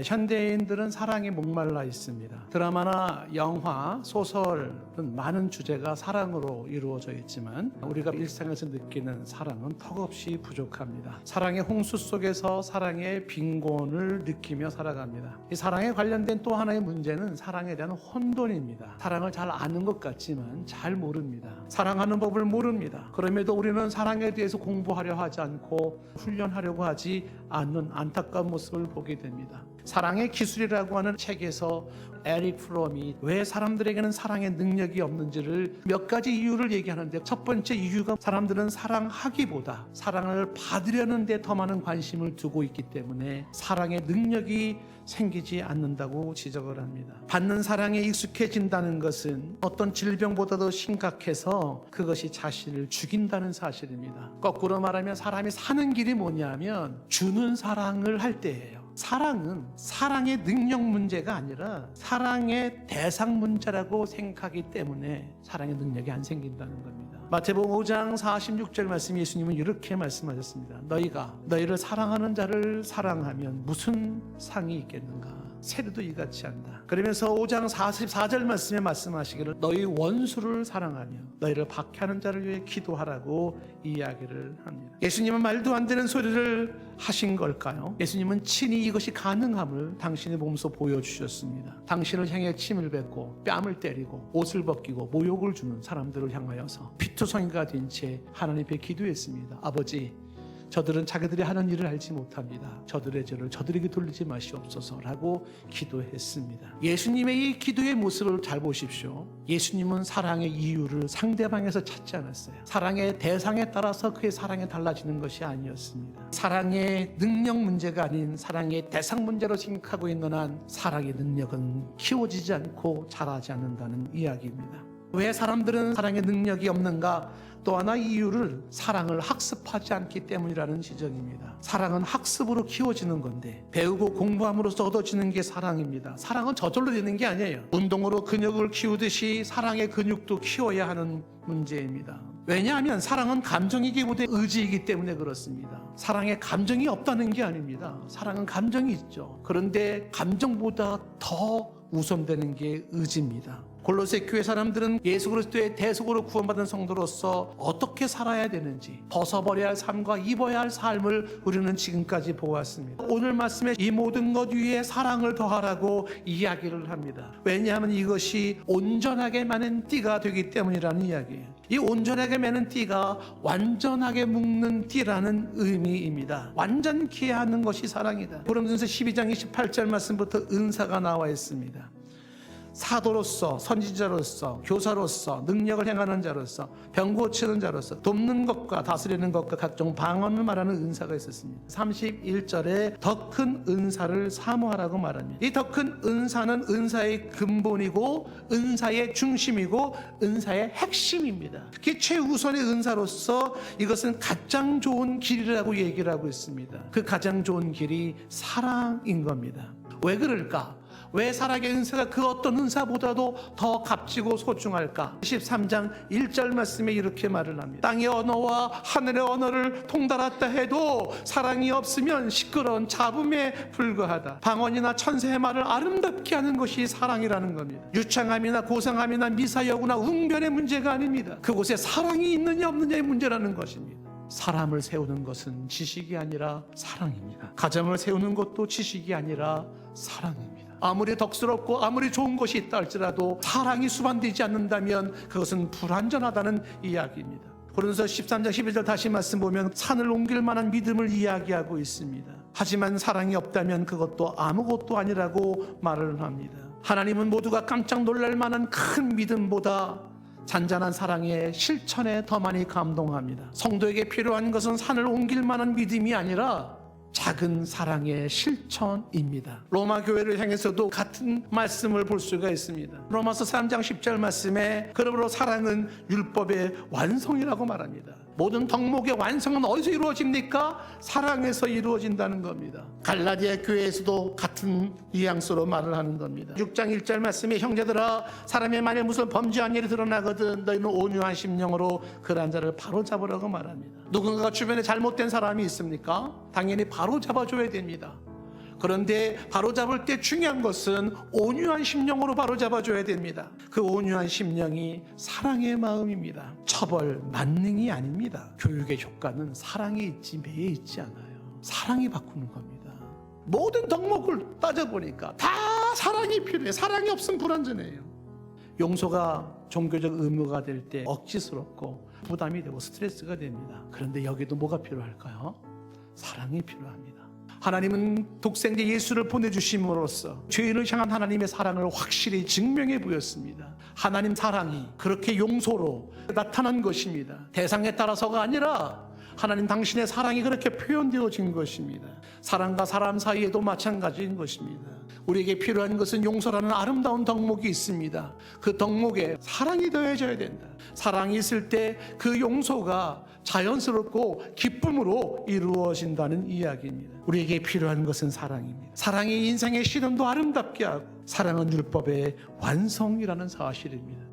현대인들은 사랑에 목말라 있습니다. 드라마나 영화, 소설은 많은 주제가 사랑으로 이루어져 있지만 우리가 일상에서 느끼는 사랑은 턱없이 부족합니다. 사랑의 홍수 속에서 사랑의 빈곤을 느끼며 살아갑니다. 이 사랑에 관련된 또 하나의 문제는 사랑에 대한 혼돈입니다. 사랑을 잘 아는 것 같지만 잘 모릅니다. 사랑하는 법을 모릅니다. 그럼에도 우리는 사랑에 대해서 공부하려 하지 않고 훈련하려고 하지 않는 안타까운 모습을 보게 됩니다. 사랑의 기술이라고 하는 책에서 에릭 프롬이 왜 사람들에게는 사랑의 능력이 없는지를 몇 가지 이유를 얘기하는데, 첫 번째 이유가 사람들은 사랑하기보다 사랑을 받으려는 데 더 많은 관심을 두고 있기 때문에 사랑의 능력이 생기지 않는다고 지적을 합니다. 받는 사랑에 익숙해진다는 것은 어떤 질병보다도 심각해서 그것이 자신을 죽인다는 사실입니다. 거꾸로 말하면 사람이 사는 길이 뭐냐면 주는 사랑을 할 때예요. 사랑은 사랑의 능력 문제가 아니라 사랑의 대상 문제라고 생각하기 때문에 사랑의 능력이 안 생긴다는 겁니다. 마태복음 5장 46절 말씀, 예수님은 이렇게 말씀하셨습니다. 너희가 너희를 사랑하는 자를 사랑하면 무슨 상이 있겠는가? 세리도 이같이 한다. 그러면서 5장 44절 말씀에 말씀하시기를 너희 원수를 사랑하며 너희를 박해하는 자를 위해 기도하라고 이야기를 합니다. 예수님은 말도 안 되는 소리를 하신 걸까요? 예수님은 친히 이것이 가능함을 당신의 몸소 보여주셨습니다. 당신을 향해 침을 뱉고 뺨을 때리고 옷을 벗기고 모욕을 주는 사람들을 향하여서 피투성이가 된 채 하나님 앞에 기도했습니다. 아버지, 저들은 자기들이 하는 일을 알지 못합니다. 저들의 죄를 저들에게 돌리지 마시옵소서라고 기도했습니다. 예수님의 이 기도의 모습을 잘 보십시오. 예수님은 사랑의 이유를 상대방에서 찾지 않았어요. 사랑의 대상에 따라서 그의 사랑이 달라지는 것이 아니었습니다. 사랑의 능력 문제가 아닌 사랑의 대상 문제로 생각하고 있는 한 사랑의 능력은 키워지지 않고 자라지 않는다는 이야기입니다. 왜 사람들은 사랑의 능력이 없는가? 또 하나 이유를 사랑을 학습하지 않기 때문이라는 지적입니다. 사랑은 학습으로 키워지는 건데 배우고 공부함으로써 얻어지는 게 사랑입니다. 사랑은 저절로 되는 게 아니에요. 운동으로 근육을 키우듯이 사랑의 근육도 키워야 하는 문제입니다. 왜냐하면 사랑은 감정이기보다 의지이기 때문에 그렇습니다. 사랑에 감정이 없다는 게 아닙니다. 사랑은 감정이 있죠. 그런데 감정보다 더 우선되는 게 의지입니다. 골로새 교회 사람들은 예수 그리스도의 대속으로 구원받은 성도로서 어떻게 살아야 되는지, 벗어버려야 할 삶과 입어야 할 삶을 우리는 지금까지 보았습니다. 오늘 말씀에 이 모든 것 위에 사랑을 더하라고 이야기를 합니다. 왜냐하면 이것이 온전하게 매는 띠가 되기 때문이라는 이야기예요. 이 온전하게 매는 띠가 완전하게 묶는 띠라는 의미입니다. 완전케 하는 것이 사랑이다. 고린도전서 12장 28절 말씀부터 은사가 나와 있습니다. 사도로서, 선지자로서, 교사로서, 능력을 행하는 자로서, 병 고치는 자로서, 돕는 것과 다스리는 것과 각종 방언을 말하는 은사가 있었습니다. 31절에 더 큰 은사를 사모하라고 말합니다. 이 더 큰 은사는 은사의 근본이고 은사의 중심이고 은사의 핵심입니다. 특히 최우선의 은사로서 이것은 가장 좋은 길이라고 얘기를 하고 있습니다. 그 가장 좋은 길이 사랑인 겁니다. 왜 그럴까? 왜 사랑의 은사가 그 어떤 은사보다도 더 값지고 소중할까? 13장 1절 말씀에 이렇게 말을 합니다. 땅의 언어와 하늘의 언어를 통달했다 해도 사랑이 없으면 시끄러운 잡음에 불과하다. 방언이나 천사의 말을 아름답게 하는 것이 사랑이라는 겁니다. 유창함이나 고상함이나 미사여구나 웅변의 문제가 아닙니다. 그곳에 사랑이 있느냐 없느냐의 문제라는 것입니다. 사람을 세우는 것은 지식이 아니라 사랑입니다. 가정을 세우는 것도 지식이 아니라 사랑입니다. 아무리 덕스럽고 아무리 좋은 것이 있다 할지라도 사랑이 수반되지 않는다면 그것은 불완전하다는 이야기입니다. 고린도서 13장 11절 다시 말씀 보면 산을 옮길 만한 믿음을 이야기하고 있습니다. 하지만 사랑이 없다면 그것도 아무것도 아니라고 말을 합니다. 하나님은 모두가 깜짝 놀랄 만한 큰 믿음보다 잔잔한 사랑의 실천에 더 많이 감동합니다. 성도에게 필요한 것은 산을 옮길 만한 믿음이 아니라 작은 사랑의 실천입니다. 로마 교회를 향해서도 같은 말씀을 볼 수가 있습니다. 로마서 3장 10절 말씀에 그러므로 사랑은 율법의 완성이라고 말합니다. 모든 덕목의 완성은 어디서 이루어집니까? 사랑에서 이루어진다는 겁니다. 갈라디아 교회에서도 같은 뉘앙스로 말을 하는 겁니다. 6장 1절 말씀에 형제들아 사람의 만일 무슨 범죄한 일이 드러나거든 너희는 온유한 심령으로 그러한 자를 바로잡으라고 말합니다. 누군가가 주변에 잘못된 사람이 있습니까? 당연히 바로잡아줘야 됩니다. 그런데 바로잡을 때 중요한 것은 온유한 심령으로 바로잡아줘야 됩니다. 그 온유한 심령이 사랑의 마음입니다. 처벌, 만능이 아닙니다. 교육의 효과는 사랑에 있지 매에 있지 않아요. 사랑이 바꾸는 겁니다. 모든 덕목을 따져보니까 다 사랑이 필요해. 사랑이 없으면 불완전해요. 용서가 종교적 의무가 될 때 억지스럽고 부담이 되고 스트레스가 됩니다. 그런데 여기도 뭐가 필요할까요? 사랑이 필요합니다. 하나님은 독생자 예수를 보내주심으로써 죄인을 향한 하나님의 사랑을 확실히 증명해 보였습니다. 하나님 사랑이 그렇게 용서로 나타난 것입니다. 대상에 따라서가 아니라 하나님 당신의 사랑이 그렇게 표현되어진 것입니다. 사람과 사람 사이에도 마찬가지인 것입니다. 우리에게 필요한 것은 용서라는 아름다운 덕목이 있습니다. 그 덕목에 사랑이 더해져야 된다. 사랑이 있을 때 그 용서가 자연스럽고 기쁨으로 이루어진다는 이야기입니다. 우리에게 필요한 것은 사랑입니다. 사랑이 인생의 시련도 아름답게 하고 사랑은 율법의 완성이라는 사실입니다.